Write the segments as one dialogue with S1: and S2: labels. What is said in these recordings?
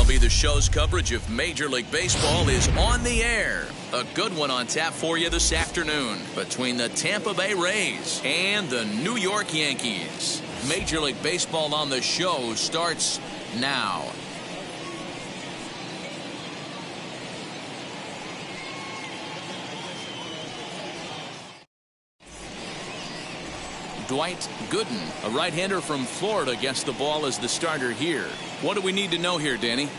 S1: MLB The Show's coverage of Major League Baseball is on the air. A good one on tap for you this afternoon between the Tampa Bay Rays and the New York Yankees. Major League Baseball on the Show starts now. Dwight Gooden, a right-hander from Florida, gets the ball as the starter here. What do we need to know here, Danny?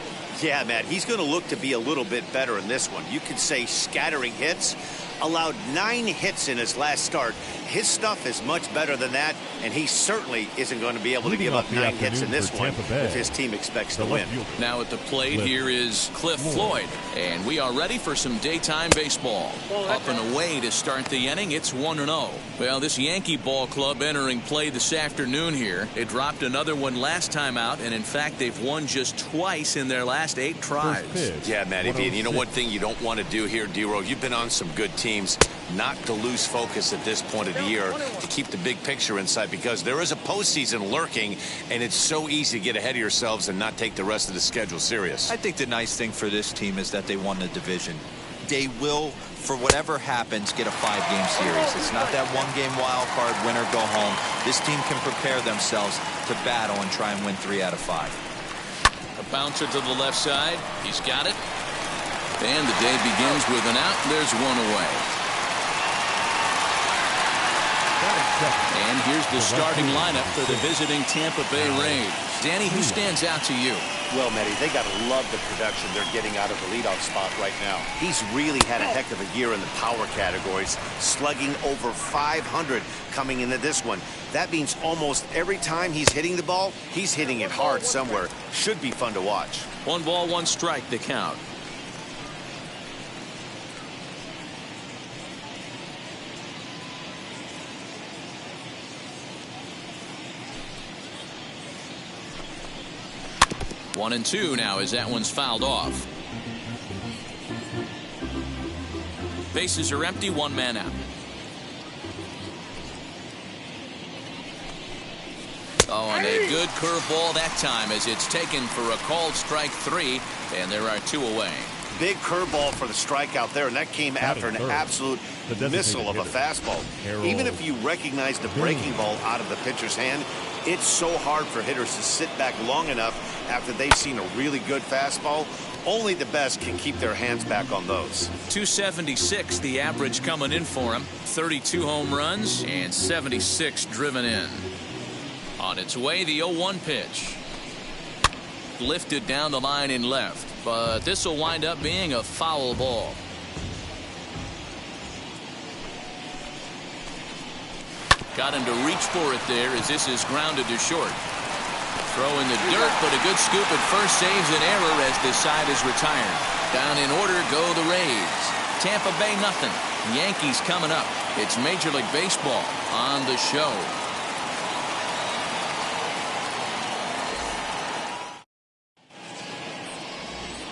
S2: Yeah, Matt, he's going to look to be a little bit better in this one. You could say scattering hits. Allowed 9 hits in his last start. His stuff is much better than that, and he certainly isn't going to be able to give up 9 hits in this one if his team expects to win.
S1: Now at the plate here is Cliff Floyd, and we are ready for some daytime baseball. Up and away to start the inning, it's 1-0. Well, this Yankee ball club entering play this afternoon here. It dropped another one last time out, and in fact, they've won just twice in their last 8 tries.
S2: Yeah, Matt, you know one thing you don't want to do here, D-Row, you've been on some good teams. Not to lose focus at this point of the year, to keep the big picture in sight, because there is a postseason lurking, and it's so easy to get ahead of yourselves and not take the rest of the schedule serious.
S3: I think the nice thing for this team is that they won the division. They will, for whatever happens, get a 5-game series. It's not that one-game wild card, win or go home. This team can prepare themselves to battle and try and win 3 out of 5.
S1: A bouncer to the left side. He's got it. And the day begins with an out. There's one away. And here's the starting lineup for the visiting Tampa Bay Rays. Danny, who stands out to you?
S2: Well, Matty, they got to love the production they're getting out of the leadoff spot right now. He's really had a heck of a year in the power categories, slugging over 500 coming into this one. That means almost every time he's hitting the ball, he's hitting it hard somewhere. Should be fun to watch.
S1: 1 ball, 1 strike, the count. One and 2 now as that one's fouled off. Bases are empty, 1 man out. Oh, and a good curveball that time as it's taken for a called strike 3, and there are 2 away.
S2: Big curveball for the strikeout there, and that came after an absolute missile of a fastball. Even if you recognize the breaking ball out of the pitcher's hand, it's so hard for hitters to sit back long enough after they've seen a really good fastball. Only the best can keep their hands back on those.
S1: 276 the average coming in for him. 32 home runs and 76 driven in. On its way, the 0-1 pitch. Lifted down the line in left, but this will wind up being a foul ball. Got him to reach for it there as this is grounded to short. Throw in the dirt, but a good scoop at first saves an error as this side is retired. Down in order go the Rays. Tampa Bay nothing. Yankees coming up. It's Major League Baseball on the Show.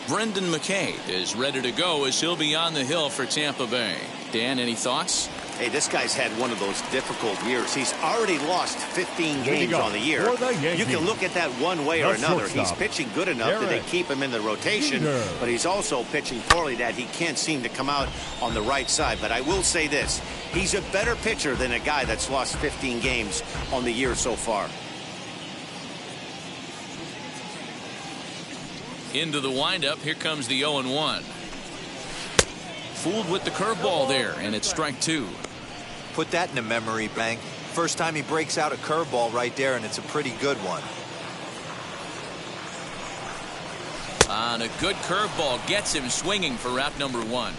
S1: Brendan McKay is ready to go as he'll be on the hill for Tampa Bay. Dan, any thoughts?
S2: Hey, this guy's had one of those difficult years. He's already lost 15 games on the year. You can look at that one way or another. He's pitching good enough that they keep him in the rotation, but he's also pitching poorly that he can't seem to come out on the right side. But I will say this, he's a better pitcher than a guy that's lost 15 games on the year so far.
S1: Into the windup, here comes the 0-1. Fooled with the curveball there, and it's strike 2.
S3: Put that in a memory bank. First time he breaks out a curveball right there, and it's a pretty good one.
S1: On a good curveball gets him swinging for out number 1.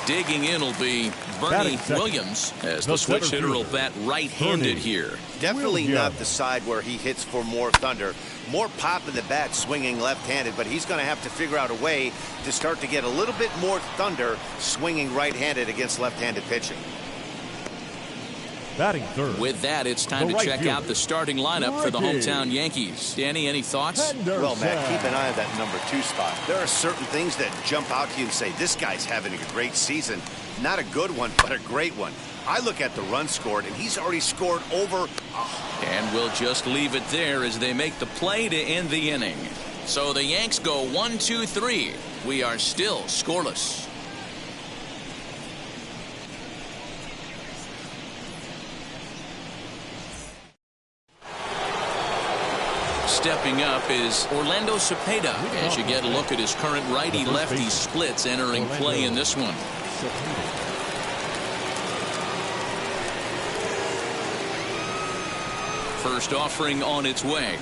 S1: Digging in will be Bernie Williams, as the switch hitter will bat right-handed here.
S2: Definitely not the side where he hits for more thunder. More pop in the bat swinging left-handed, but he's going to have to figure out a way to start to get a little bit more thunder swinging right-handed against left-handed pitching.
S4: Batting third.
S1: With that, it's time to check out the starting lineup for the hometown Yankees. Danny, any thoughts?
S2: Henderson. Well, Matt, keep an eye on that number 2 spot. There are certain things that jump out to you and say, this guy's having a great season. Not a good one, but a great one. I look at the runs scored, and he's already scored over.
S1: And we'll just leave it there as they make the play to end the inning. So the Yanks go 1-2-3. We are still scoreless. Stepping up is Orlando Cepeda as you get a look at his current righty-lefty splits entering play in this one. First offering on its way.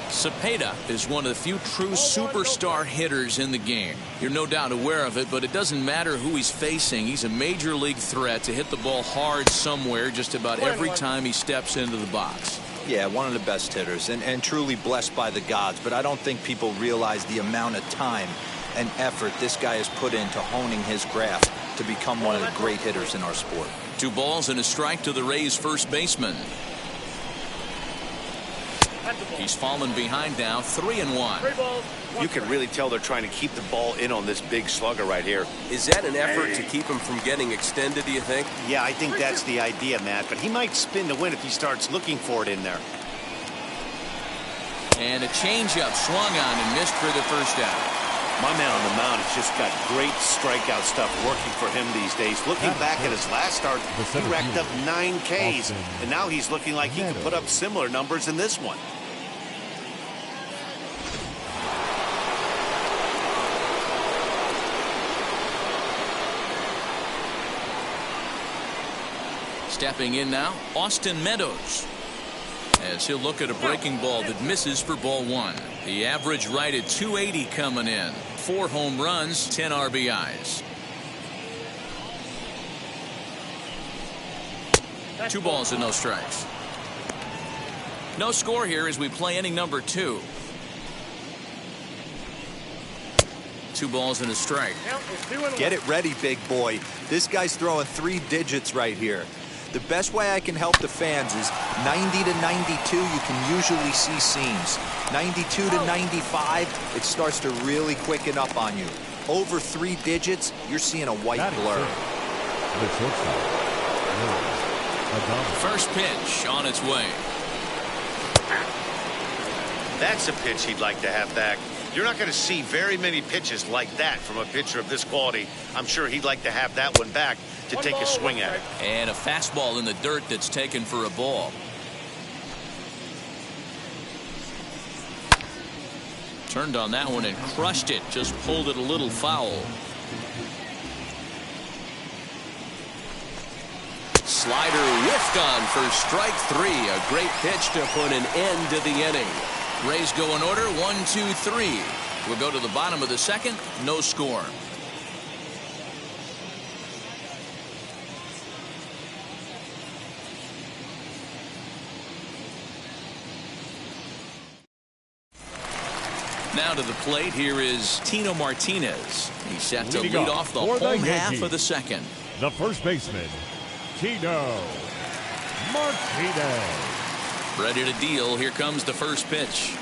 S1: Cepeda is one of the few true superstar hitters in the game. You're no doubt aware of it, but it doesn't matter who he's facing. He's a major league threat to hit the ball hard somewhere just about every time he steps into the box.
S3: Yeah, one of the best hitters and truly blessed by the gods, but I don't think people realize the amount of time and effort this guy has put into honing his craft to become one of the great hitters in our sport.
S1: 2 balls and a strike to the Rays first baseman. He's fallen behind now, 3-1.
S2: You can really tell they're trying to keep the ball in on this big slugger right here.
S5: Is that an effort to keep him from getting extended, do you think?
S2: Yeah, I think that's the idea, Matt, but he might spin to win if he starts looking for it in there.
S1: And a changeup swung on and missed for the first out.
S2: My man on the mound has just got great strikeout stuff working for him these days. Looking back at his last start, he racked up 9 Ks, and now he's looking like he can put up similar numbers in this one.
S1: Stepping in now, Austin Meadows, as he'll look at a breaking ball that misses for ball 1. The average right at 280 coming in. 4 home runs, 10 RBIs. 2 balls and no strikes. No score here as we play inning number 2. 2 balls and a strike.
S3: Get it ready, big boy. This guy's throwing 3 digits right here. The best way I can help the fans is 90 to 92, you can usually see seams. 92 to 95, it starts to really quicken up on you. Over 3 digits, you're seeing a white blur.
S1: First pitch on its way.
S2: That's a pitch he'd like to have back. You're not going to see very many pitches like that from a pitcher of this quality. I'm sure he'd like to have that one back to take a swing at it.
S1: And a fastball in the dirt that's taken for a ball. Turned on that one and crushed it. Just pulled it a little foul. Slider whiffed on for strike 3. A great pitch to put an end to the inning. Rays go in order, 1-2-3. We'll go to the bottom of the second. No score. Now to the plate, here is Tino Martinez. He's set to lead off the home half of the second.
S4: The first baseman, Tino Martinez.
S1: Ready to deal. Here comes the first pitch.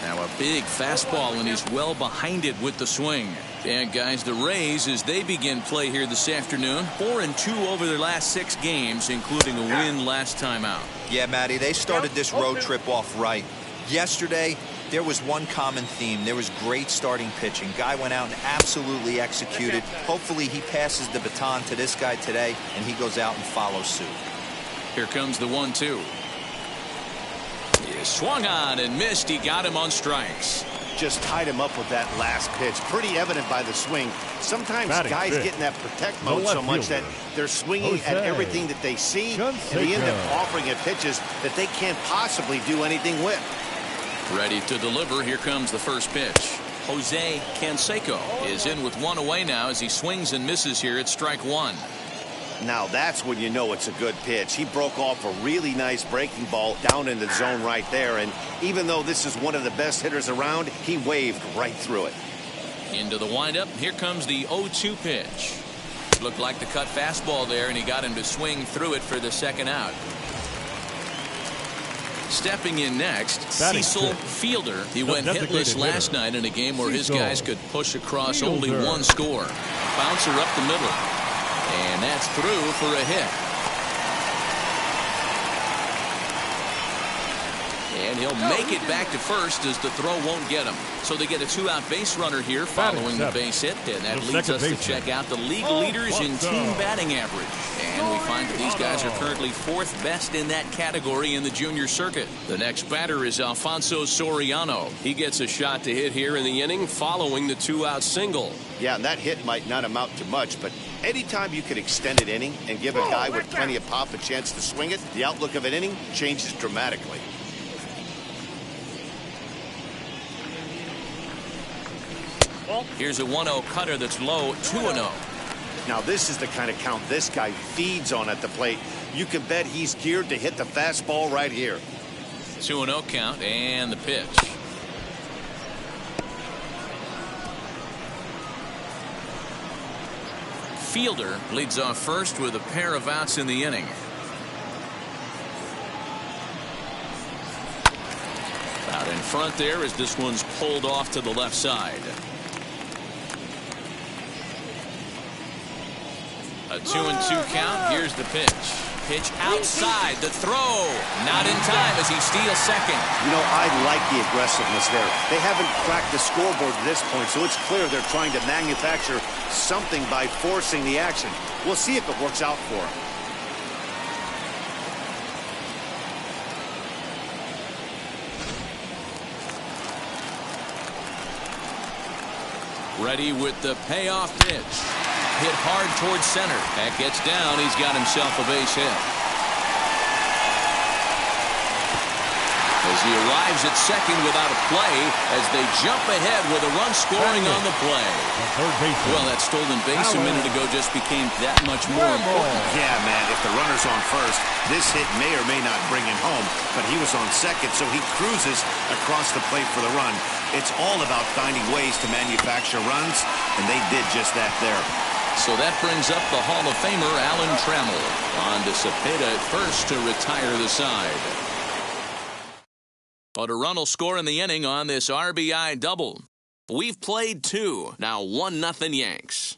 S1: Now a big fastball, and he's well behind it with the swing. And guys, the Rays, as they begin play here this afternoon, 4-2 over their last 6 games, including a win last time out.
S3: Yeah, Matty, they started this road trip off right. Yesterday, there was one common theme. There was great starting pitching. Guy went out and absolutely executed. Hopefully he passes the baton to this guy today, and he goes out and follows suit.
S1: Here comes the 1-2. He swung on and missed. He got him on strikes.
S2: just tied him up with that last pitch. Pretty evident by the swing. Sometimes guys get in that protect mode so much that they're swinging at everything that they see, and they end up offering at pitches that they can't possibly do anything with.
S1: Ready to deliver. Here comes the first pitch. Jose Canseco is in with one away now as he swings and misses here at strike one.
S2: Now that's when you know it's a good pitch. He broke off a really nice breaking ball down in the zone right there, and even though this is one of the best hitters around, he waved right through it.
S1: Into the windup. Here comes the 0-2 pitch. Looked like the cut fastball there, and he got him to swing through it for the second out. Stepping in next, Cecil Fielder. He went hitless last night in a game where his guys could push across only one score. Bouncer up the middle. And that's through for a hit. And he'll make it back to first as the throw won't get him. So they get a two-out base runner here following the base hit. And that leads us to check out the league leaders in team batting average. And we find that these guys are currently fourth best in that category in the junior circuit. The next batter is Alfonso Soriano. He gets a shot to hit here in the inning following the two-out single.
S2: Yeah, and that hit might not amount to much, but anytime you can extend an inning and give a guy with plenty of pop a chance to swing it, the outlook of an inning changes dramatically.
S1: Here's a 1-0 cutter that's low, 2-0.
S2: Now this is the kind of count this guy feeds on at the plate. You can bet he's geared to hit the fastball right here.
S1: 2-0 count and the pitch. Fielder leads off first with a pair of outs in the inning. Out in front there as this one's pulled off to the left side. A 2-2 count. Here's the pitch. Pitch outside. The throw. Not in time as he steals second.
S2: You know, I like the aggressiveness there. They haven't cracked the scoreboard at this point, so it's clear they're trying to manufacture something by forcing the action. We'll see if it works out for them.
S1: Ready with the payoff pitch. Hit hard towards center. That gets down. He's got himself a base hit. As he arrives at second without a play, as they jump ahead with a run scoring on the play. Well, that stolen base a minute ago just became that much more important.
S2: Yeah, man, if the runner's on first, this hit may or may not bring him home, but he was on second, so he cruises across the plate for the run. It's all about finding ways to manufacture runs, and they did just that there.
S1: So that brings up the Hall of Famer Alan Trammell. On to Cepeda at first to retire the side. But a run will score in the inning on this RBI double. We've played two. Now 1-0 Yanks.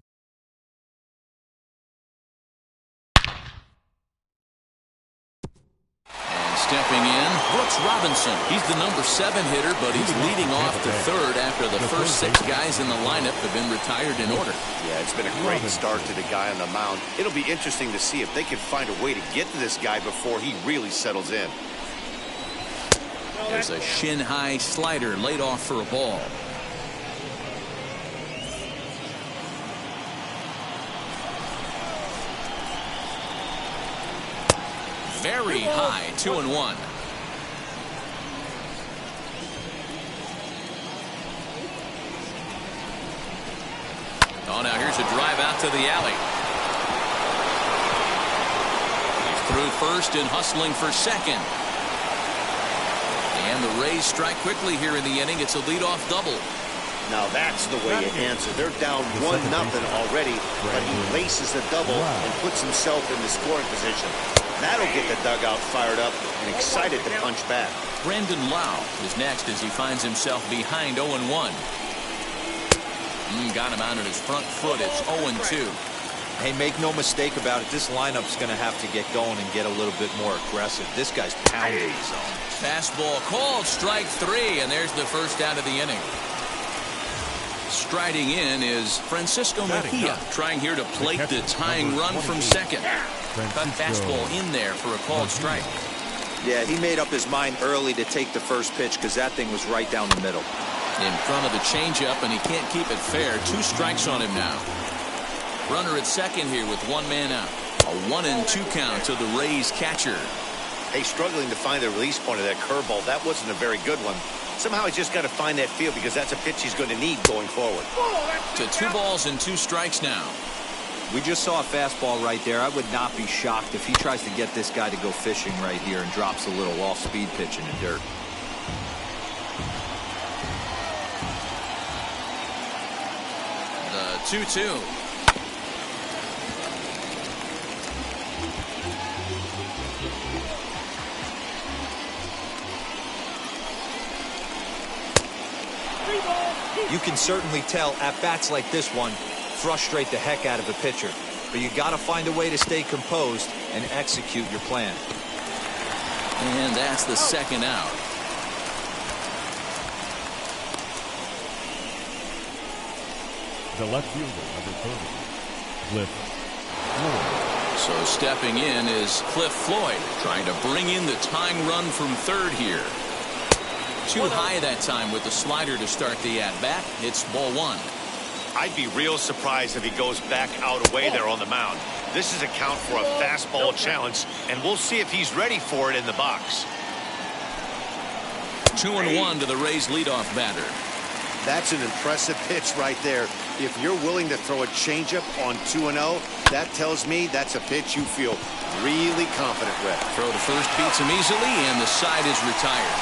S1: And stepping in, Brooks Robinson. He's the number 7 hitter, but he's leading off to third after the first 6 guys in the lineup have been retired in order.
S2: Yeah, it's been a great start to the guy on the mound. It'll be interesting to see if they can find a way to get to this guy before he really settles in.
S1: There's a shin-high slider laid off for a ball. Very high, 2-1. Oh, now here's a drive out to the alley. He's through first and hustling for second. And the Rays strike quickly here in the inning. It's a leadoff double.
S2: Now that's the way you answer. They're down 1-0 already, but he laces the double and puts himself in the scoring position. That'll get the dugout fired up and excited to punch back.
S1: Brandon Lau is next as he finds himself behind 0-1. Got him out on his front foot. It's 0-2.
S3: Hey, make no mistake about it. This lineup's going to have to get going and get a little bit more aggressive. This guy's pounding his zone.
S1: Fastball called, strike 3, and there's the first out of the inning. Striding in is Francisco Mejia, trying here to plate the tying run from second. Cut fastball in there for a called strike.
S3: Yeah, he made up his mind early to take the first pitch because that thing was right down the middle.
S1: In front of the changeup, and he can't keep it fair. 2 strikes on him now. Runner at second here with 1 man out. A 1-2 count to the Rays catcher.
S2: Hey, struggling to find the release point of that curveball. That wasn't a very good one. Somehow he's just got to find that feel, because that's a pitch he's going to need going forward.
S1: To 2 balls and 2 strikes now.
S3: We just saw a fastball right there. I would not be shocked if he tries to get this guy to go fishing right here and drops a little off-speed pitch in the dirt.
S1: The 2-2.
S3: You can certainly tell at-bats like this one frustrate the heck out of a pitcher. But you got to find a way to stay composed and execute your plan.
S1: And that's the 2nd out.
S4: The left fielder, number 30, Cliff Floyd.
S1: So stepping in is Cliff Floyd, trying to bring in the tying run from third here. Too high that time with the slider to start the at-bat. It's ball 1.
S2: I'd be real surprised if he goes back out away there on the mound. This is a count for a fastball challenge, and we'll see if he's ready for it in the box.
S1: 2-1 to the Rays leadoff batter.
S2: That's an impressive pitch right there. If you're willing to throw a changeup on 2-0, that tells me that's a pitch you feel really confident with.
S1: Throw to first beats him easily, and the side is retired.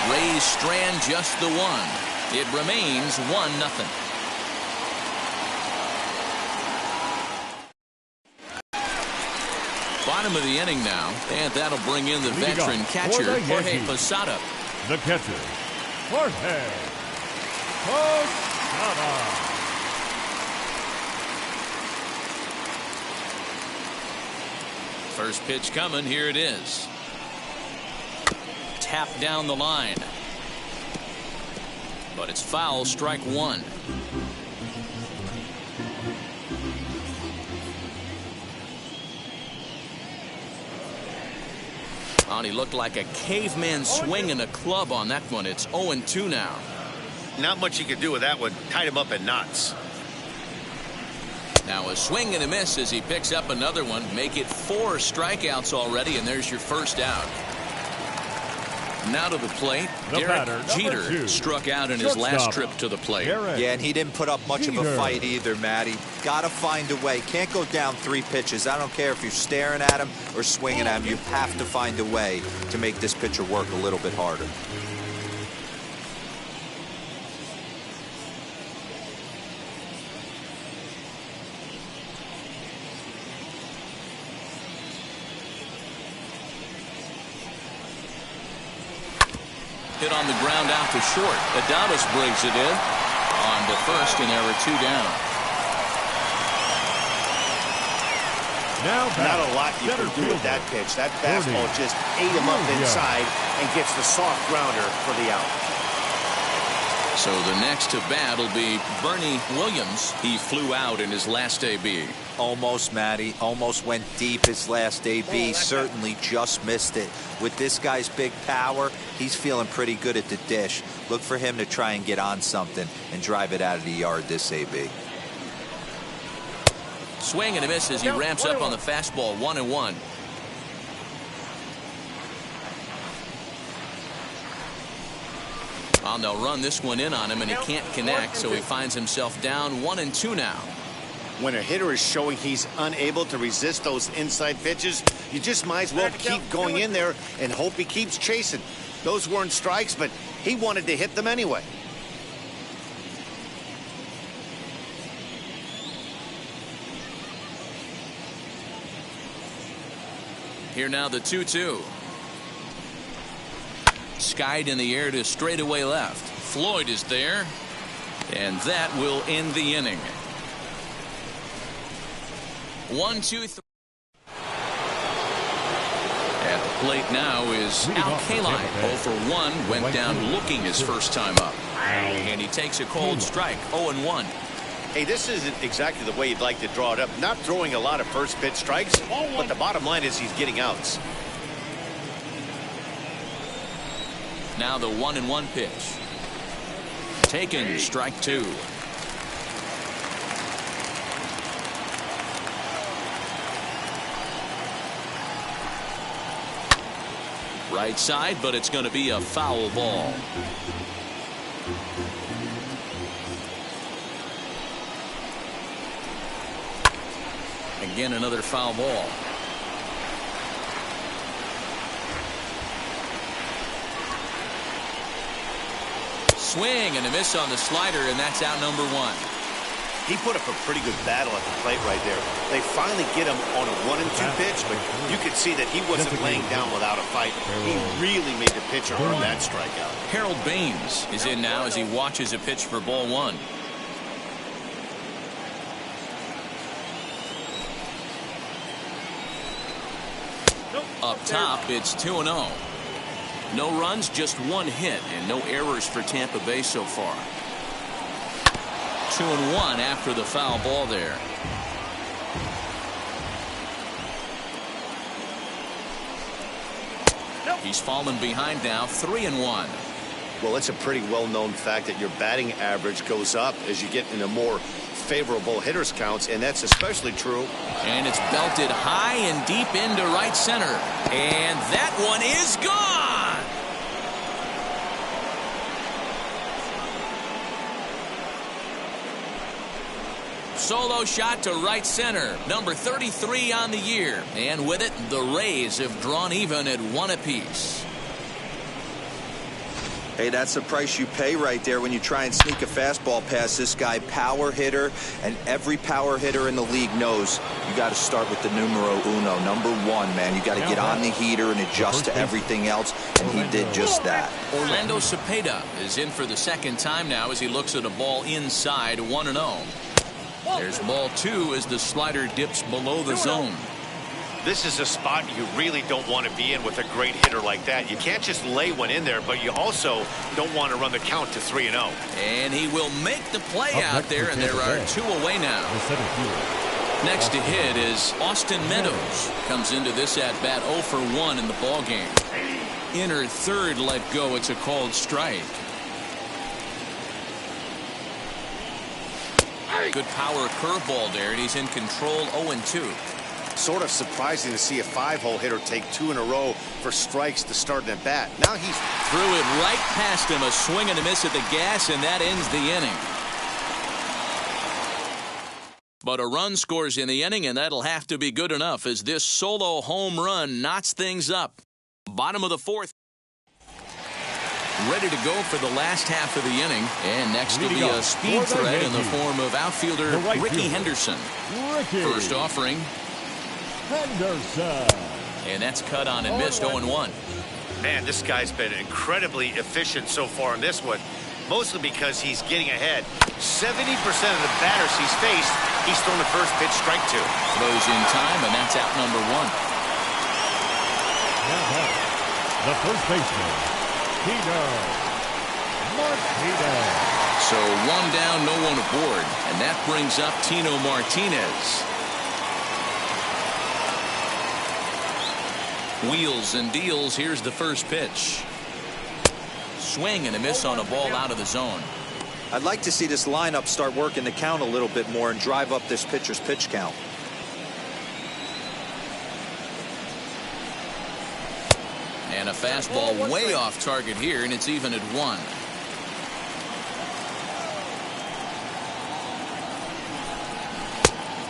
S1: Rays strand just the 1. It remains 1-0. Bottom of the inning now, and that'll bring in the veteran catcher, Jorge Posada.
S4: The catcher, Jorge Posada.
S1: First pitch coming. Here it is. Tap down the line. But it's foul, strike 1. Oh, he looked like a caveman swinging a club on that one. It's 0-2 now.
S2: Not much you could do with that one. Tied him up in knots.
S1: Now a swing and a miss as he picks up another one. Make it 4 strikeouts already, and there's your first out. Now to the plate, Derrick Jeter struck out in his last trip to the plate.
S3: Yeah, and he didn't put up much of a fight either, Matty. Got to find a way. Can't go down 3 pitches. I don't care if you're staring at him or swinging at him. You have to find a way to make this pitcher work a little bit harder.
S1: Hit on the ground out to short. Adames brings it in on to first, and there are 2 down.
S2: Now not a lot you can do with that pitch. That fastball just ate him up inside and gets the soft grounder for the out.
S1: So the next to bat will be Bernie Williams. He flew out in his last AB.
S3: Almost, Matty. Almost went deep his last AB. Certainly just missed it. With this guy's big power, he's feeling pretty good at the dish. Look for him to try and get on something and drive it out of the yard this AB.
S1: Swing and a miss as he ramps up on the fastball. 1-1. And they'll run this one in on him, and he can't connect, so he finds himself down 1-2 now.
S2: When a hitter is showing he's unable to resist those inside pitches, you just might as well keep going in there and hope he keeps chasing. Those weren't strikes, but he wanted to hit them anyway.
S1: Here now the 2-2. Skied in the air to straightaway left. Floyd is there, and that will end the inning. 1-2-3. At the plate now is Al Kaline. 0 for 1. Went down looking his first time up, and he takes a cold strike. 0-1.
S2: Hey, this isn't exactly the way you'd like to draw it up. Not throwing a lot of first pitch strikes, but the bottom line is he's getting outs.
S1: Now the 1-1 pitch. Taken, strike 2. Right side, but it's going to be a foul ball. Again, another foul ball. Swing and a miss on the slider, and that's out number 1.
S2: He put up a pretty good battle at the plate right there. They finally get him on a 1-2 pitch, but you could see that he wasn't laying down without a fight. He really made the pitcher earn that strikeout.
S1: Harold Baines is in now as he watches a pitch for ball 1. Up top, it's 2-0. No runs, just 1 hit, and no errors for Tampa Bay so far. 2-1 after the foul ball there. He's fallen behind now, 3-1.
S2: Well, it's a pretty well-known fact that your batting average goes up as you get into more favorable hitters counts, and that's especially true.
S1: And it's belted high and deep into right center. And that one is gone! Solo shot to right center. Number 33 on the year. And with it, the Rays have drawn even at 1 apiece.
S3: Hey, that's the price you pay right there when you try and sneak a fastball past this guy. Power hitter, and every power hitter in the league knows you got to start with the numero uno, number 1, man. You got to get on the heater and adjust to everything else, and he did just that.
S1: Orlando Cepeda is in for the second time now as he looks at a ball inside, 1-0. There's ball 2 as the slider dips below the zone.
S2: This is a spot you really don't want to be in with a great hitter like that. You can't just lay one in there, but you also don't want to run the count to 3-0.
S1: And he will make the play out there, and there are 2 away now. Next to hit is Austin Meadows. Comes into this at-bat 0 for 1 in the ballgame. Inner third let go. It's a called strike. Good power curveball there, and he's in control 0-2.
S2: Sort of surprising to see a 5-hole hitter take 2 in a row for strikes to start an at-bat. Now he's
S1: threw it right past him, a swing and a miss at the gas, and that ends the inning. But a run scores in the inning, and that'll have to be good enough as this solo home run knots things up. Bottom of the 4th. Ready to go for the last half of the inning. And next will be a speed threat in the form of outfielder Ricky Henderson. First offering.
S4: Henderson.
S1: And that's cut on and missed 0-1.
S2: Man, this guy's been incredibly efficient so far in this one, mostly because he's getting ahead. 70% of the batters he's faced, he's thrown the first pitch strike to.
S1: Throws in time, and that's out number 1.
S4: The first baseman, Martinez.
S1: So 1 down, no one aboard, and that brings up Tino Martinez. Wheels and deals. Here's the first pitch. Swing and a miss on a ball out of the zone.
S3: I'd like to see this lineup start working the count a little bit more and drive up this pitcher's pitch count.
S1: And a fastball way off target here, and it's even at 1.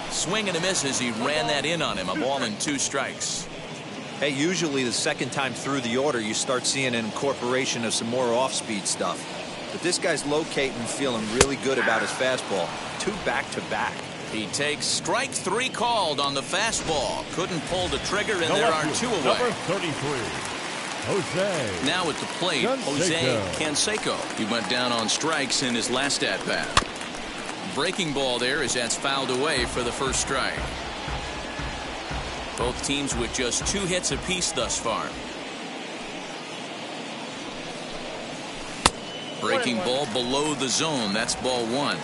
S1: Swing and a miss as he ran that in on him. A ball and 2 strikes.
S3: Hey, usually the second time through the order, you start seeing an incorporation of some more off-speed stuff. But this guy's locating and feeling really good about his fastball. 2 back-to-back.
S1: He takes strike 3 called on the fastball. Couldn't pull the trigger, and there are 2 away.
S4: Number 33, Jose.
S1: Now at the plate, Jose Canseco. He went down on strikes in his last at-bat. Breaking ball there as that's fouled away for the first strike. Both teams with just 2 hits apiece thus far. Breaking ball below the zone. That's ball 1.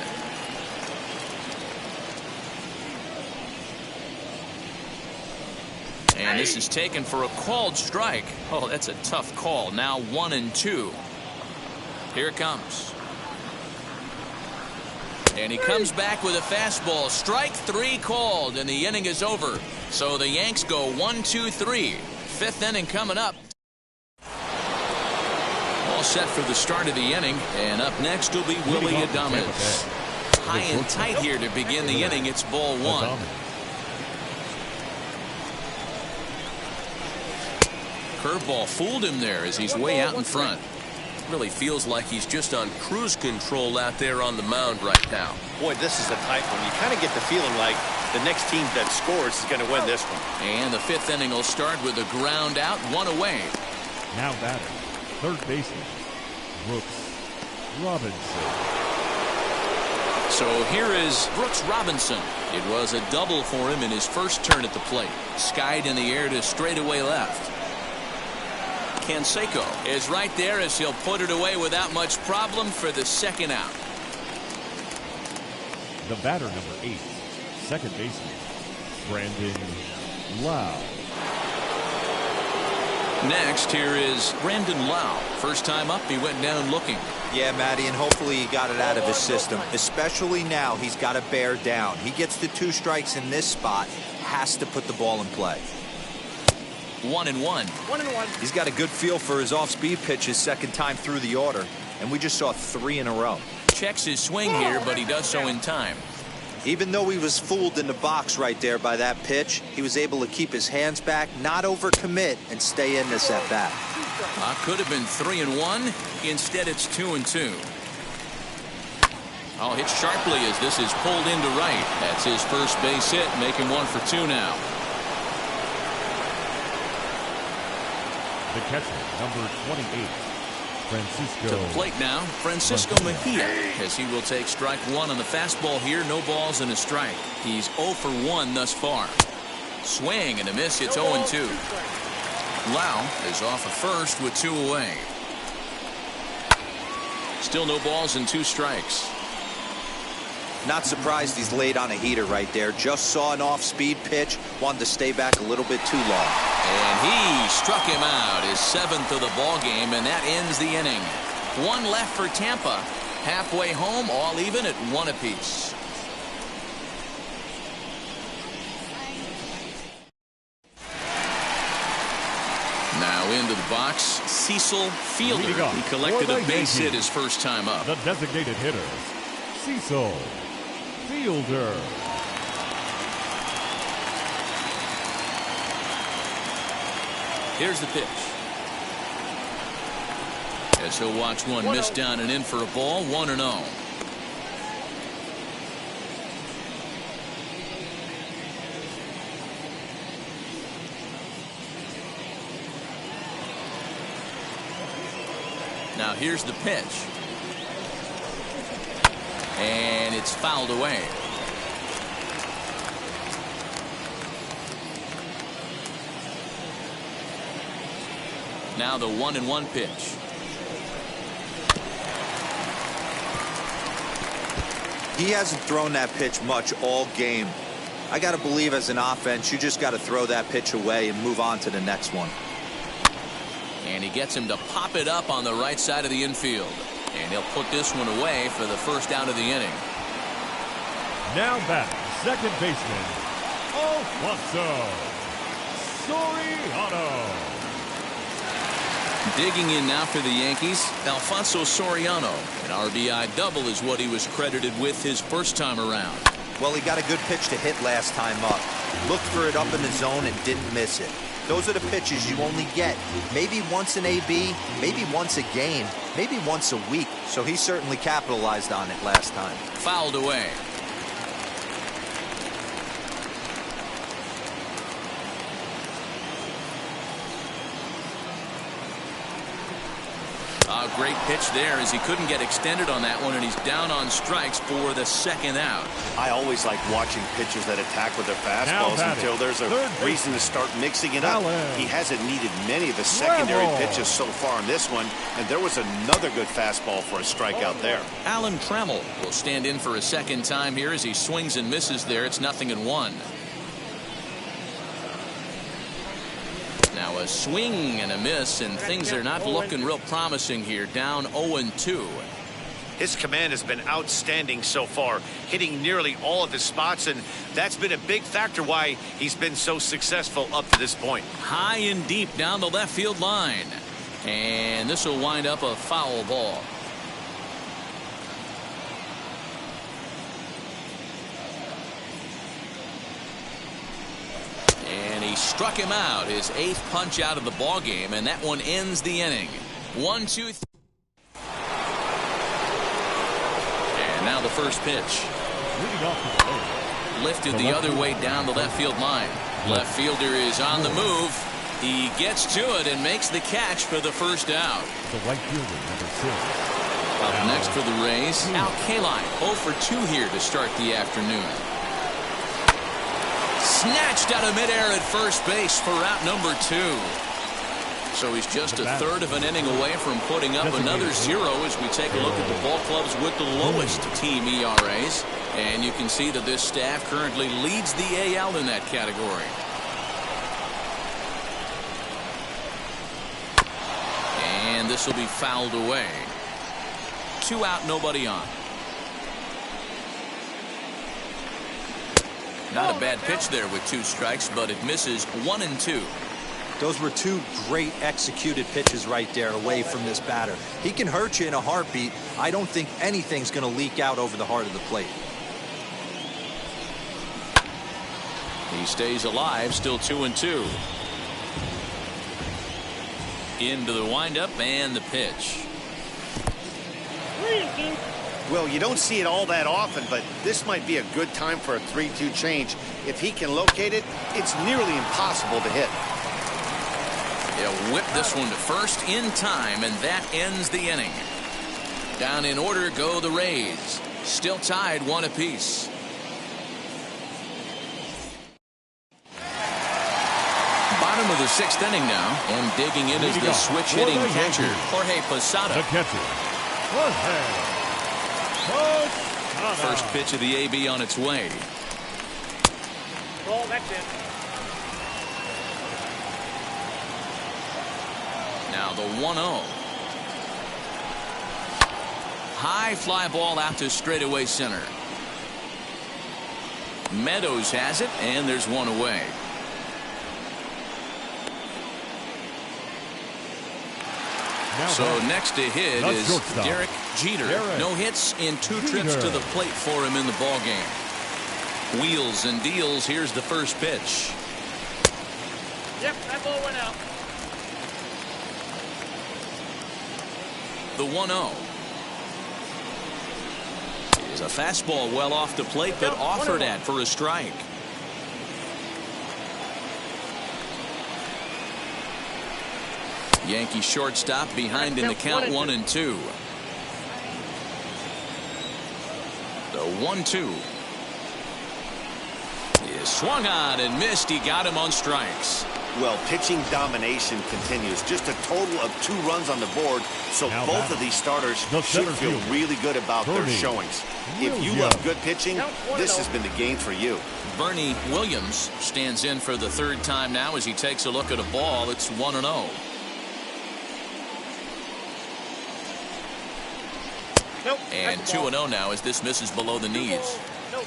S1: And this is taken for a called strike. Oh, that's a tough call. Now 1-2. Here it comes. And he comes back with a fastball. Strike 3 called, and the inning is over. So the Yanks go 1-2-3. 5th inning coming up. All set for the start of the inning, and up next will be Willie Adames. High and tight here to begin the inning. It's ball 1. Curveball fooled him there as he's way out in front.
S5: Really feels like he's just on cruise control out there on the mound right now.
S2: Boy, this is a tight one. You kind of get the feeling like the next team that scores is going to win this one.
S1: And the 5th inning will start with a ground out, 1 away.
S4: Now batting, third baseman, Brooks Robinson.
S1: So here is Brooks Robinson. It was a double for him in his first turn at the plate. Skied in the air to straightaway left. Canseco is right there as he'll put it away without much problem for the 2nd out.
S4: The batter, number 8, second baseman, Brandon Lau.
S1: Next, here is Brandon Lau. First time up, he went down looking.
S3: Yeah, Matty, and hopefully he got it out of his system. Especially now, he's got to bear down. He gets the 2 strikes in this spot, has to put the ball in play.
S1: 1-1.
S3: He's got a good feel for his off-speed pitch his 2nd time through the order, and we just saw 3 in a row.
S1: Checks his swing here, but he does so in time.
S3: Even though he was fooled in the box right there by that pitch, he was able to keep his hands back, not overcommit, and stay in this at-bat.
S1: Could have been 3-1. Instead, it's 2-2. Oh, hit sharply as this is pulled into right. That's his first base hit, making 1 for 2 now.
S4: The catcher, number 28, Francisco.
S1: To the plate now, Francisco Mejia, as he will take strike 1 on the fastball here. No balls and a strike. He's 0 for 1 thus far. Swing and a miss. It's 0-2. Lau is off at first with 2 away. Still no balls and 2 strikes.
S3: Not surprised he's laid on a heater right there. Just saw an off-speed pitch. Wanted to stay back a little bit too long.
S1: And he struck him out, his 7th of the ball game, and that ends the inning. 1 left for Tampa. Halfway home, all even at 1 apiece. Now into the box, Cecil Fielder. He collected a base hit his first time up.
S4: The designated hitter, Cecil Fielder.
S1: Here's the pitch. As he'll watch one miss down and in for a ball. 1-0. Now here's the pitch. And it's fouled away. Now the 1-1 pitch.
S3: He hasn't thrown that pitch much all game. I got to believe as an offense, you just got to throw that pitch away and move on to the next one.
S1: And he gets him to pop it up on the right side of the infield. And he'll put this one away for the first out of the inning.
S4: Now back, second baseman, Alfonso Soriano.
S1: Digging in now for the Yankees, Alfonso Soriano. An RBI double is what he was credited with his first time around.
S3: Well, he got a good pitch to hit last time up. Looked for it up in the zone and didn't miss it. Those are the pitches you only get maybe once in AB, maybe once a game, maybe once a week. So he certainly capitalized on it last time.
S1: Fouled away. A great pitch there as he couldn't get extended on that one, and he's down on strikes for the second out.
S2: I always like watching pitchers that attack with their fastballs until there's a reason to start mixing it up. He hasn't needed many of the secondary pitches so far in this one, and there was another good fastball for a strikeout there.
S1: Alan Trammell will stand in for a second time here as he swings and misses there. It's 0-1. Now a swing and a miss, and things are not looking real promising here. Down 0-2.
S2: His command has been outstanding so far, hitting nearly all of his spots, and that's been a big factor why he's been so successful up to this point.
S1: High and deep down the left field line. And this will wind up a foul ball. And he struck him out, his 8th punch out of the ball game, and that one ends the inning. 1-2. And now the first pitch. Lifted the other way down the left field line. Left fielder is on the move. He gets to it and makes the catch for the first out.
S4: The right fielder, number 6.
S1: Up next for the Rays, Al Kaline, 0 for 2 here to start the afternoon. Snatched out of midair at first base for out number 2. So he's just a third of an inning away from putting up another 0 as we take a look at the ball clubs with the lowest team ERAs. And you can see that this staff currently leads the AL in that category. And this will be fouled away. 2 out, nobody on. Not a bad pitch there with 2 strikes, but it misses 1-2.
S3: Those were 2 great executed pitches right there away from this batter. He can hurt you in a heartbeat. I don't think anything's going to leak out over the heart of the plate.
S1: He stays alive, still 2-2. Into the windup and the pitch.
S2: Well, you don't see it all that often, but this might be a good time for a 3-2 change. If he can locate it, it's nearly impossible to hit.
S1: He'll whip this one to first in time, and that ends the inning. Down in order go the Rays. Still tied 1 apiece. Bottom of the 6th inning now, and digging in is the switch-hitting catcher, Jorge Posada.
S4: The catcher, Jorge.
S1: First pitch of the AB on its way.
S6: Ball, that's it.
S1: Now the 1-0. High fly ball out to straightaway center. Meadows has it, and there's 1 away. So next to hit is Derrick Jeter. No hits in 2 trips to the plate for him in the ball game. Wheels and deals. Here's the first pitch.
S6: Yep, that ball went out.
S1: The 1-0 is a fastball well off the plate, but offered at for a strike. Yankee shortstop behind in the count, 1-2. The 1-2 is swung on and missed. He got him on strikes.
S2: Well, pitching domination continues. Just a total of 2 runs on the board, so now both of these starters should feel really good about their showings. If you love good pitching, this has been the game for you.
S1: Bernie Williams stands in for the 3rd time now as he takes a look at a ball. It's 1-0.
S6: Nope,
S1: and 2-0 now as this misses below the knees.
S6: Nope.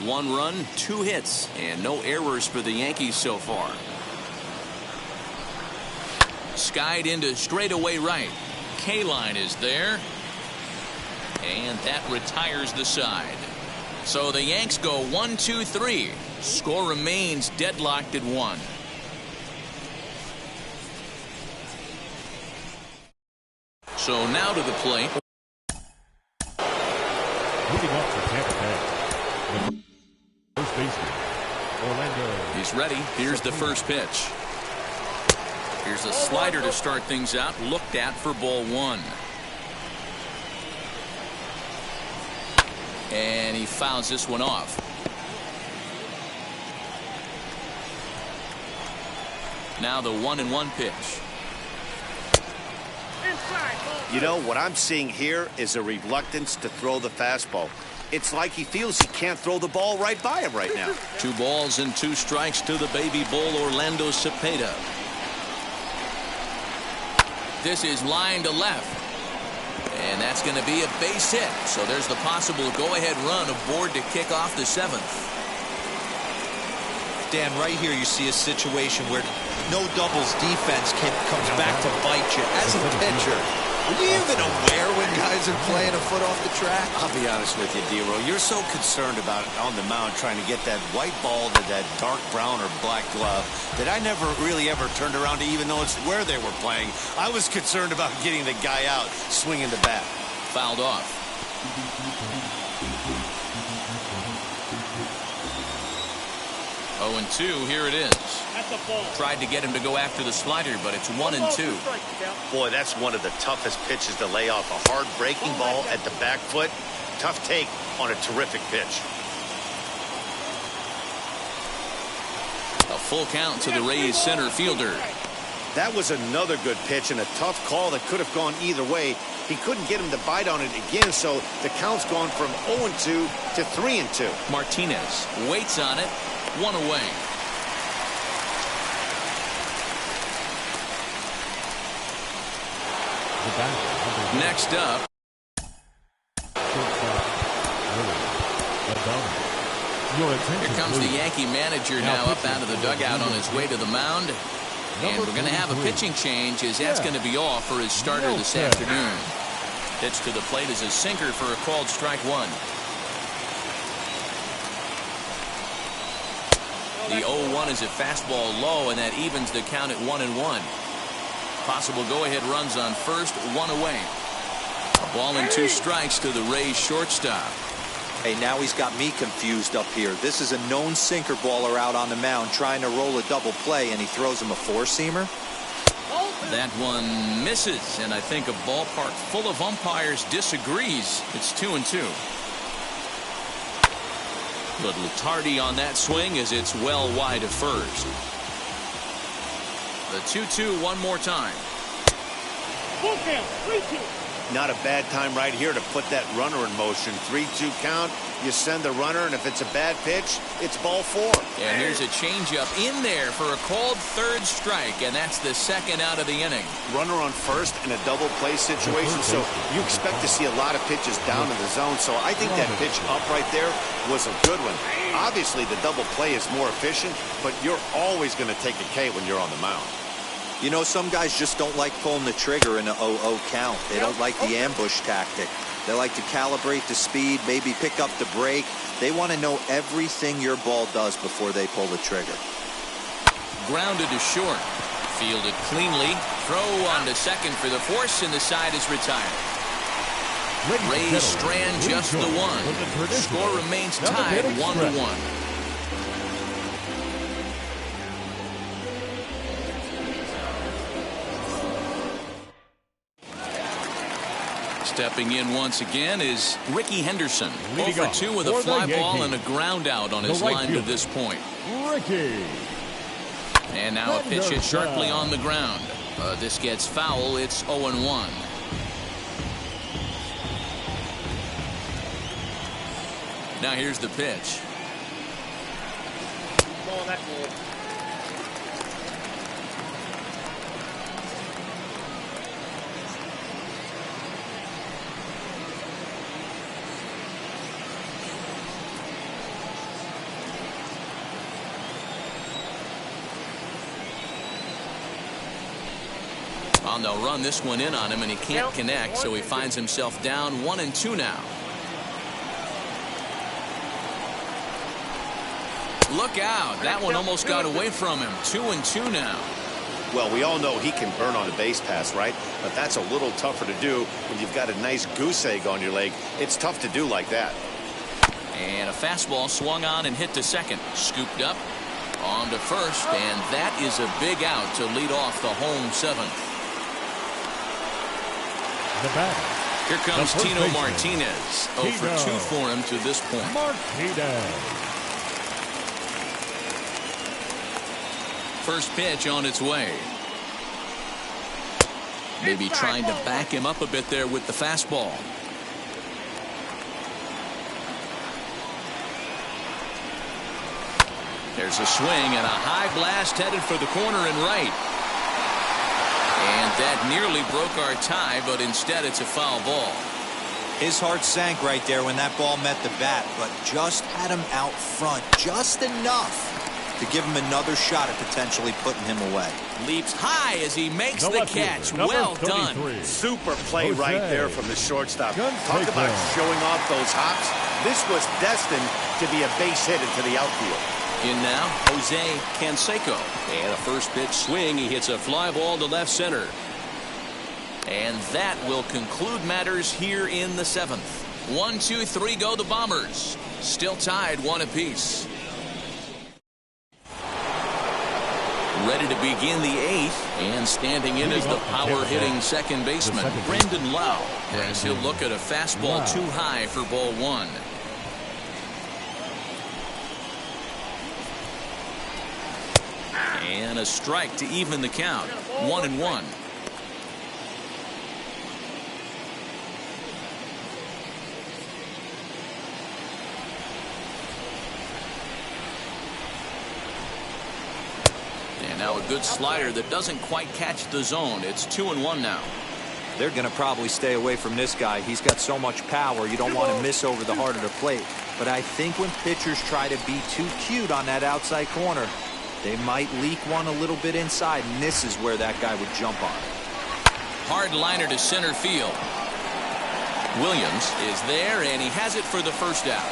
S1: 1 run, 2 hits, and no errors for the Yankees so far. Skied into straightaway right. Kaline is there. And that retires the side. So the Yanks go 1-2-3. Score remains deadlocked at 1. So now to the plate.
S4: Moving up for Tampa Bay. First baseman, Orlando.
S1: He's ready. Here's the first pitch. Here's a slider to start things out. Looked at for ball 1. And he fouls this one off. Now the 1-1 pitch.
S2: You know, what I'm seeing here is a reluctance to throw the fastball. It's like he feels he can't throw the ball right by him right now.
S1: 2 balls and 2 strikes to the baby bull, Orlando Cepeda. This is line to left. And that's going to be a base hit. So there's the possible go-ahead run aboard to kick off the 7th.
S3: Dan, right here you see a situation where no doubles defense comes back to bite you. As a pitcher, are you even aware when guys are playing a foot off the track?
S2: I'll be honest with you, D-Row. You're so concerned about it on the mound trying to get that white ball to that dark brown or black glove that I never really ever turned around to even notice where they were playing. I was concerned about getting the guy out swinging the bat.
S1: Fouled off. 0-2, here it is. Tried to get him to go after the slider, but it's 1-2.
S2: Boy, that's one of the toughest pitches to lay off. A hard breaking ball at the back foot. Tough take on a terrific pitch.
S1: A full count to the Rays center fielder.
S2: That was another good pitch and a tough call that could have gone either way. He couldn't get him to bite on it again, so the count's gone from 0-2 to 3-2.
S1: Martinez waits on it. 1 away. Next up. Here comes the Yankee manager now up out of the dugout on his way to the mound. And we're going to have a pitching change as that's going to be off for his starter this afternoon. Pitch to the plate is a sinker for a called strike 1. The 0-1 is a fastball low, and that evens the count at 1-1. Possible go-ahead runs on first, 1 away. A ball and 2 strikes to the Rays shortstop.
S3: Hey, now he's got me confused up here. This is a known sinker baller out on the mound trying to roll a double play, and he throws him a 4-seamer.
S1: That one misses, and I think a ballpark full of umpires disagrees. It's 2-2. Little tardy on that swing as it's well wide of first. The 2-2 one more time.
S6: Full count, 3-2.
S2: Not a bad time right here to put that runner in motion. 3-2 count. You send the runner, and if it's a bad pitch, it's ball 4.
S1: And here's a changeup in there for a called 3rd strike, and that's the 2nd out of the inning.
S2: Runner on first in a double play situation, so you expect to see a lot of pitches down in the zone. So I think that pitch up right there was a good one. Obviously, the double play is more efficient, but you're always going to take a K when you're on the mound.
S3: You know, some guys just don't like pulling the trigger in an 0-0 count. They don't like the ambush tactic. They like to calibrate the speed, maybe pick up the break. They want to know everything your ball does before they pull the trigger.
S1: Grounded to short. Fielded cleanly. Throw on to second for the force, and the side is retired. Rays strand just the 1. Score remains tied 1-1. Stepping in once again is Ricky Henderson. 0-for-2 with a fly ball and a ground out on his line to this point.
S4: Ricky.
S1: And now a pitch hit sharply on the ground. This gets foul. It's 0-1. Now here's the pitch.
S6: Oh, that's good.
S1: And they'll run this one in on him, and he can't connect, so he finds himself down 1-2 now. Look out. That one almost got away from him. 2-2 now.
S2: Well, we all know he can burn on a base pass, right? But that's a little tougher to do when you've got a nice goose egg on your leg. It's tough to do like that.
S1: And a fastball swung on and hit to second. Scooped up. On to first, and that is a big out to lead off the home 7th.
S4: The batter.
S1: Here comes Tino Martinez. 0-for-2 for him to this point.
S4: Martinez.
S1: First pitch on its way. Maybe trying to back him up a bit there with the fastball. There's a swing and a high blast headed for the corner and right. And that nearly broke our tie, but instead it's a foul ball.
S3: His heart sank right there when that ball met the bat, but just had him out front just enough to give him another shot at potentially putting him away.
S1: Leaps high as he makes the catch. Well done.
S2: Super play right there from the shortstop. Talk about showing off those hops. This was destined to be a base hit into the outfield.
S5: In now, Jose Canseco. And a first pitch swing. He hits a fly ball to left center.
S1: And that will conclude matters here in the 7th. 1, 2, 3 go the Bombers. Still tied 1 apiece. Ready to begin the 8th, and standing in is the power-hitting second baseman, Brendan Lau, as he'll look at a fastball too high for ball 1. And a strike to even the count. 1-1. Now a good slider that doesn't quite catch the zone. It's 2-1 now.
S3: They're going to probably stay away from this guy. He's got so much power. You don't want to miss over the heart of the plate. But I think when pitchers try to be too cute on that outside corner, they might leak one a little bit inside, and this is where that guy would jump on.
S1: Hard liner to center field. Williams is there, and he has it for the first out.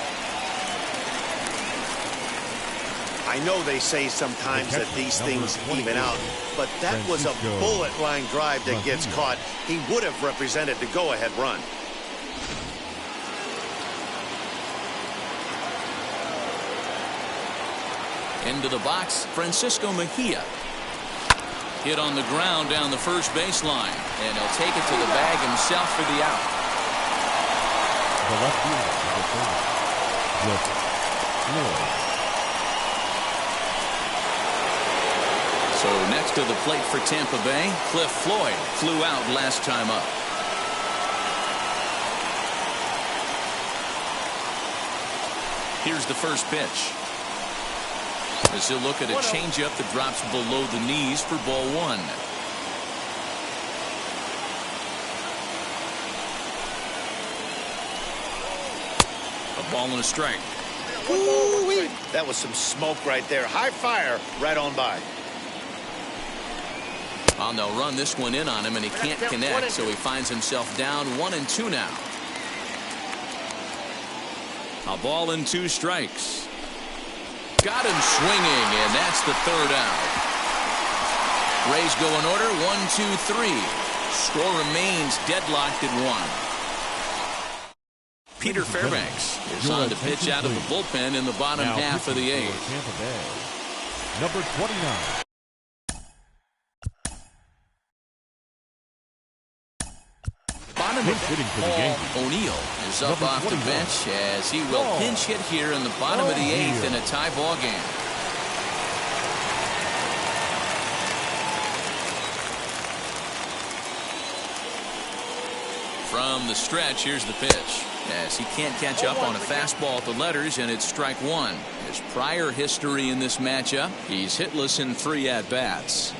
S2: I know they say sometimes that these things even out, but that was a bullet line drive that gets caught. He would have represented the go-ahead run.
S1: Into the box, Francisco Mejia. Hit on the ground down the first baseline, and he'll take it to the bag himself for the out.
S4: The left fielder,
S1: So next to the plate for Tampa Bay, Cliff Floyd flew out last time up. Here's the first pitch. As he'll look at a changeup that drops below the knees for ball 1. A ball and a strike.
S2: Ooh-wee. That was some smoke right there. High fire right on by.
S1: Well, they'll run this one in on him, and he can't connect, so he finds himself down 1-2 now. A ball and 2 strikes. Got him swinging, and that's the third out. Rays go in order, 1, 2, 3. Score remains deadlocked at 1. Peter Fairbanks is on to pitch out of the bullpen in the bottom half of the 8th.
S4: Number 29.
S1: Paul O'Neill is up off the bench as he will pinch hit here in the bottom of the 8th in a tie ball game. From the stretch, here's the pitch. As he can't catch up on a fastball at the letters, and it's strike 1. His prior history in this matchup, he's hitless in 3 at-bats.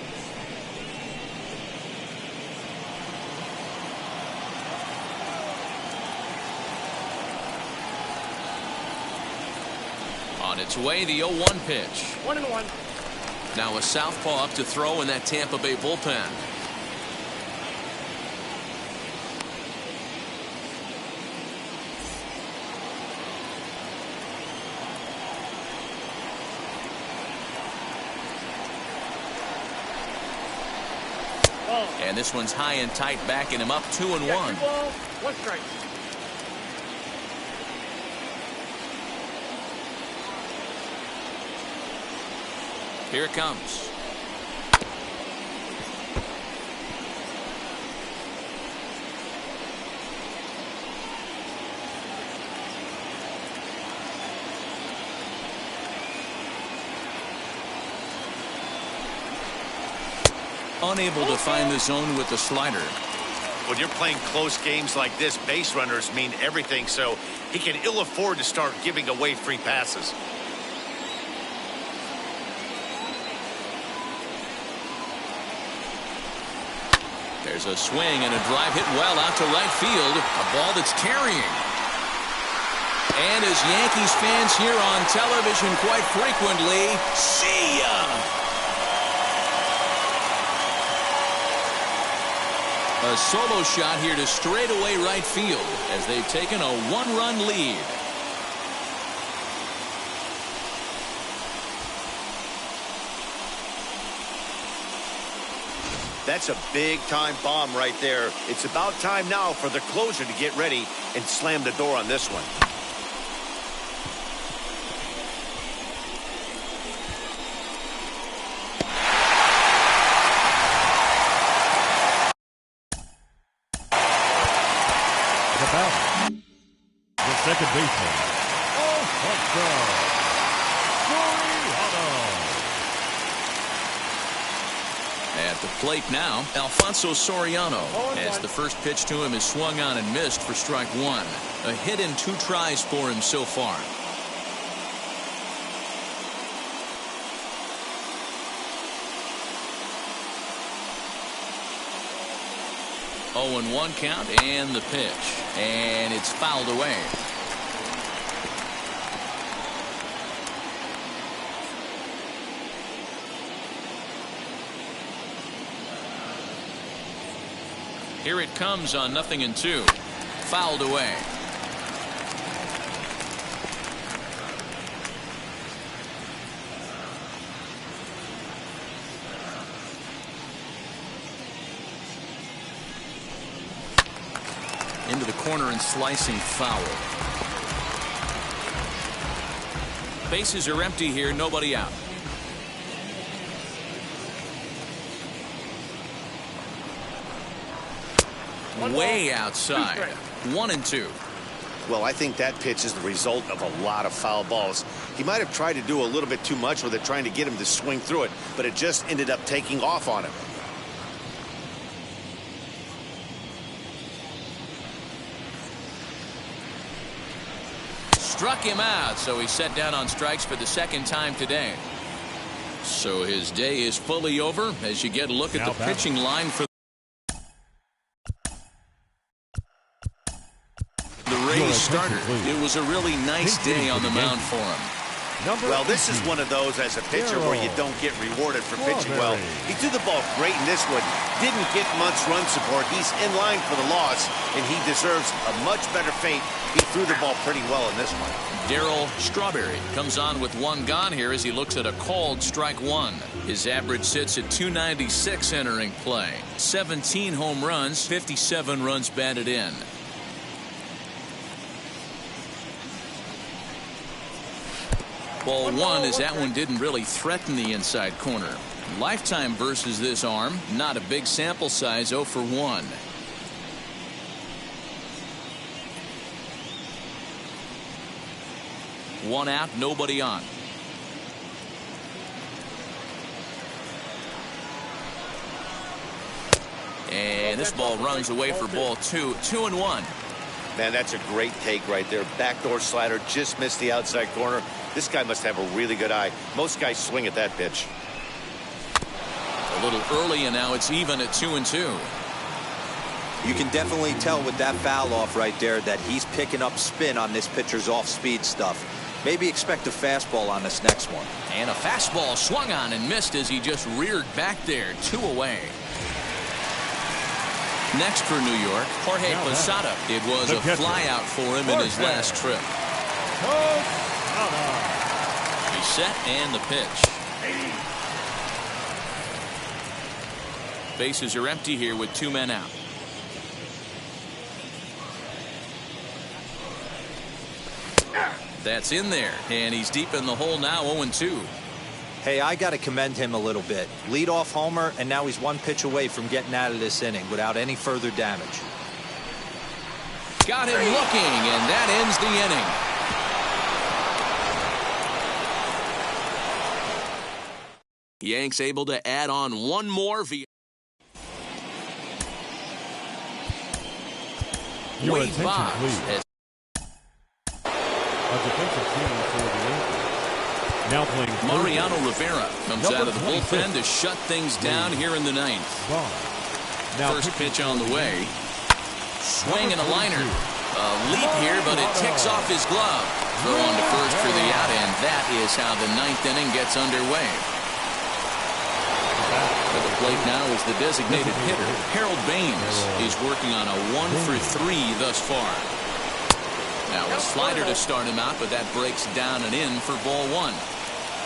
S1: On its way, the 0-1 pitch.
S6: 1-1.
S1: Now a southpaw up to throw in that Tampa Bay bullpen. And this one's high and tight, backing him up 2-1.
S6: 1 strike.
S1: Here it comes. Unable to find the zone with the slider.
S2: When you're playing close games like this, base runners mean everything, so he can ill afford to start giving away free passes.
S1: There's a swing and a drive hit well out to right field. A ball that's carrying. And as Yankees fans hear on television quite frequently, see ya! A solo shot here to straightaway right field as they've taken a one-run lead.
S2: That's a big-time bomb right there. It's about time now for the closer to get ready and slam the door on this one.
S4: The second baseman, Alfonso Soriano.
S1: At the plate now, Alfonso Soriano, as the first pitch to him is swung on and missed for strike one. A hit in 2 tries for him so far. Oh, and 1 count and the pitch. And it's fouled away. Here it comes on 0-2. Fouled away. Into the corner and slicing foul. Bases are empty here, nobody out. Way outside. 1-2.
S2: Well, I think that pitch is the result of a lot of foul balls. He might have tried to do a little bit too much with it, trying to get him to swing through it, but it just ended up taking off on him.
S1: Struck him out, so he's set down on strikes for the second time today. So his day is fully over as you get a look at the pitching line for the Rays starter. It was a really nice day on the mound for him.
S2: Well, this is one of those as a pitcher where you don't get rewarded for pitching well. He threw the ball great in this one. Didn't get much run support. He's in line for the loss, and he deserves a much better fate. He threw the ball pretty well in this one.
S1: Darryl Strawberry comes on with 1 gone here as he looks at a called strike 1. His average sits at .296 entering play. 17 home runs, 57 runs batted in. Ball 1 as that one didn't really threaten the inside corner. Lifetime versus this arm. Not a big sample size, 0 for 1. One out, nobody on. And this ball runs away for ball 2. 2-1.
S2: Man, that's a great take right there. Backdoor slider, just missed the outside corner. This guy must have a really good eye. Most guys swing at that pitch.
S1: A little early, and now it's even at 2-2.
S3: You can definitely tell with that foul off right there that he's picking up spin on this pitcher's off-speed stuff. Maybe expect a fastball on this next one.
S1: And a fastball swung on and missed as he just reared back there. 2 away. Next for New York, Jorge Posada. It was a flyout for him in his last trip. He's set and the pitch. Bases are empty here with 2 men out. That's in there, and he's deep in the hole now, 0-2.
S3: Hey, I got to commend him a little bit. Leadoff homer, and now he's 1 pitch away from getting out of this inning without any further damage.
S1: Got him looking, and that ends the inning. Yanks able to add on 1 more via Wade Boggs.
S4: Defensive team for the Yankees. Now playing
S1: Mariano Rivera comes out of the bullpen to shut things down here in the 9th. First pitch on the way. Swing and a liner. A leap here, but it ticks off his glove. Throw on to first for the out, and that is how the 9th inning gets underway. At the plate now is the designated hitter, Harold Baines. He's working on a 1-for-3 thus far. Now a slider to start him out, but that breaks down and in for ball 1.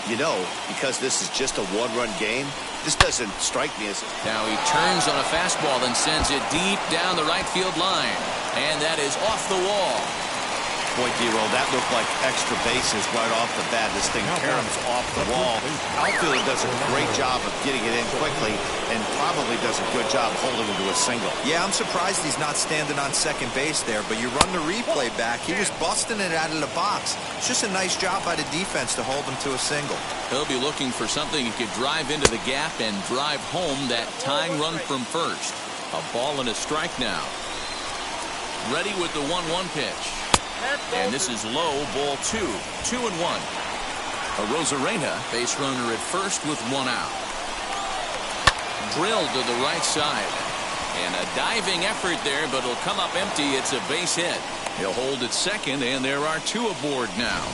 S2: You know, because this is just a one-run game, this doesn't strike me as...
S1: Now he turns on a fastball and sends it deep down the right field line. And that is off the wall.
S2: Boy, D-Roll, that looked like extra bases right off the bat. This thing caroms off the wall. Outfielder does a great job of getting it in quickly and probably does a good job holding him to a single.
S3: Yeah, I'm surprised he's not standing on second base there, but you run the replay back. He was busting it out of the box. It's just a nice job by the defense to hold him to a single.
S1: He'll be looking for something he could drive into the gap and drive home that tying run from first. A ball and a strike now. Ready with the 1-1 pitch. And this is low, ball 2. 2-1. A Rosarena, base runner at first with 1 out. Drilled to the right side. And a diving effort there, but it'll come up empty. It's a base hit. He'll hold at second, and there are 2 aboard now.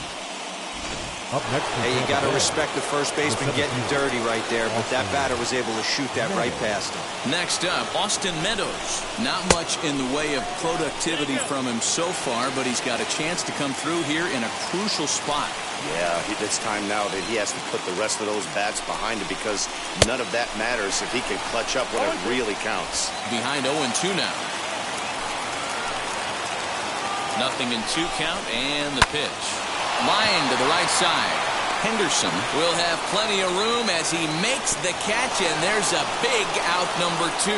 S4: Up next,
S3: hey, you got to respect the first baseman getting dirty right there, but that batter was able to shoot that right past him.
S1: Next up, Austin Meadows. Not much in the way of productivity from him so far, but he's got a chance to come through here in a crucial spot.
S2: Yeah, it's time now that he has to put the rest of those bats behind him because none of that matters if he can clutch up when it really counts.
S1: Behind 0-2 now. Nothing in 2 count, and the pitch. Line to the right side. Henderson will have plenty of room as he makes the catch, and there's a big out, number 2.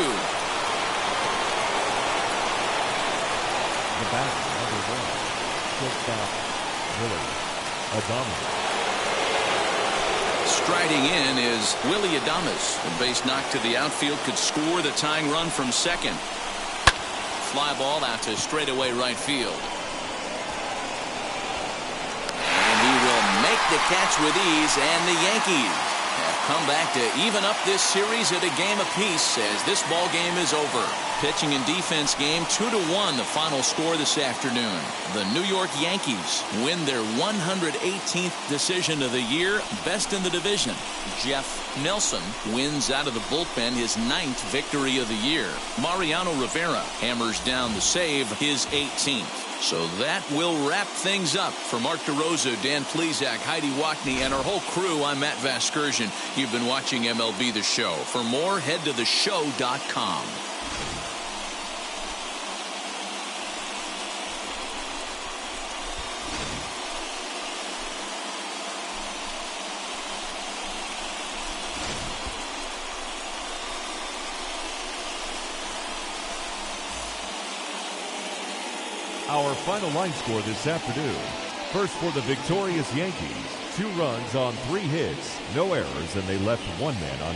S4: The batter, number 1, shortstop Willie Adames.
S1: Striding in is Willie Adames. The base knock to the outfield could score the tying run from second. Fly ball out to straightaway right field. Make the catch with ease, and the Yankees have come back to even up this series at a game apiece as this ball game is over. Pitching and defense game 2-1, the final score this afternoon. The New York Yankees win their 118th decision of the year, best in the division. Jeff Nelson wins out of the bullpen his 9th victory of the year. Mariano Rivera hammers down the save, his 18th. So that will wrap things up. For Mark DeRosa, Dan Plesac, Heidi Wackney, and our whole crew, I'm Matt Vasgersian. You've been watching MLB The Show. For more, head to theshow.com.
S4: Our final line score this afternoon. First for the victorious Yankees, 2 runs on 3 hits, no errors, and they left 1 man on